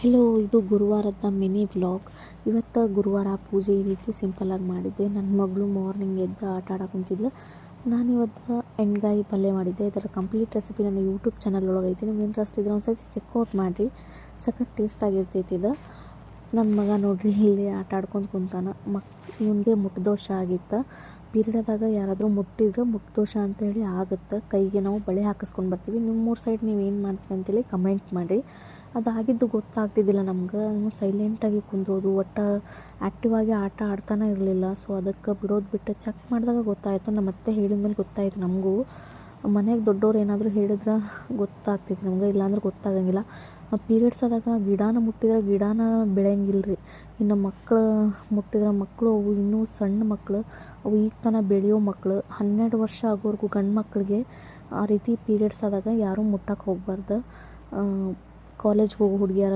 Hello, ಇದು ಗುರುವಾರದ mini vlog. ಇವತ್ತು ಗುರುವಾರ ಪೂಜೆ ಈ ರೀತಿ ಸಿಂಪಲ್ಲಾಗಿ ಮಾಡಿದ್ದೆ. ನನ್ನ ಮಗಳು ಮಾರ್ನಿಂಗ್ ಎದ್ದು ಆಟ ಆಡಕ್ಕೆ ಕುಂತಿದ್ಲು. ನಾನಿವತ್ತು ಎಣ್ಗಾಯಿ ಪಲ್ಯ ಮಾಡಿದ್ದೆ. ಇದರ ಕಂಪ್ಲೀಟ್ ರೆಸಿಪಿ ನನ್ನ ಯೂಟ್ಯೂಬ್ ಚಾನಲ್ ಒಳಗೆ ಐತಿ. ನೀವು ಇಂಟ್ರೆಸ್ಟ್ ಇದ್ರೆ ಒಂದು ಸರ್ತಿ ಚೆಕ್ಔಟ್ ಮಾಡಿರಿ. ಸಖತ್ ಟೇಸ್ಟಾಗಿರ್ತೈತಿ ಇದು. ನನ್ನ ಮಗ ನೋಡ್ರಿ ಇಲ್ಲಿ ಆಟ ಆಡ್ಕೊಂಡು ಕುಂತಾನ. ಇವನಿಗೆ ಮುಟ್ಟದೋಷ ಆಗಿತ್ತು. ಪೀರಿಯಡ್ದಾಗ ಯಾರಾದರೂ ಮುಟ್ಟಿದ್ರೆ ಮುಟ್ಟದೋಷ ಅಂತೇಳಿ ಆಗುತ್ತೆ. ಕೈಗೆ ನಾವು ಬಳೆ ಹಾಕಿಸ್ಕೊಂಡು ಬರ್ತೀವಿ. ನಿಮ್ಮೂರ ಸೈಡ್ ನೀವು ಏನು ಮಾಡ್ತೀರಿ ಅಂತೇಳಿ ಕಮೆಂಟ್ ಮಾಡಿರಿ. ಅದಾಗಿದ್ದು ಗೊತ್ತಾಗ್ತಿದ್ದಿಲ್ಲ ನಮ್ಗೆ. ಸೈಲೆಂಟಾಗಿ ಕುಂದ್ರೋದು, ಒಟ್ಟು ಆ್ಯಕ್ಟಿವ್ ಆಗಿ ಆಟ ಆಡ್ತಾನೆ ಇರಲಿಲ್ಲ. ಸೊ ಅದಕ್ಕೆ ಬಿಡೋದು ಬಿಟ್ಟು ಚೆಕ್ ಮಾಡಿದಾಗ ಗೊತ್ತಾಯಿತು. ನಮ್ಮ ಅತ್ತೆ ಹೇಳಿದ ಮೇಲೆ ಗೊತ್ತಾಯಿತು ನಮಗೂ. ಮನೆಗೆ ದೊಡ್ಡವ್ರು ಏನಾದರೂ ಹೇಳಿದ್ರೆ ಗೊತ್ತಾಗ್ತೈತಿ ನಮ್ಗೆ, ಇಲ್ಲಾಂದ್ರೆ ಗೊತ್ತಾಗಂಗಿಲ್ಲ. ಪೀರಿಯಡ್ಸ್ ಆದಾಗ ಗಿಡನ ಮುಟ್ಟಿದ್ರೆ ಗಿಡನ ಬೆಳೆಯಂಗಿಲ್ಲ ರೀ. ಇನ್ನು ಮಕ್ಕಳು ಮುಟ್ಟಿದ್ರೆ ಮಕ್ಕಳು, ಅವು ಇನ್ನೂ ಸಣ್ಣ ಮಕ್ಕಳು, ಅವು ಈಗ ತನಕ ಬೆಳೆಯೋ ಮಕ್ಕಳು, 12 ವರ್ಷ ಆಗೋವರೆಗೂ ಗಂಡು ಮಕ್ಕಳಿಗೆ ಆ ರೀತಿ ಪೀರಿಯಡ್ಸ್ ಆದಾಗ ಯಾರೂ ಮುಟ್ಟಕ್ಕೆ ಹೋಗಬಾರ್ದು. ಕಾಲೇಜ್ಗೆ ಹೋಗೋ ಹುಡುಗಿಯರ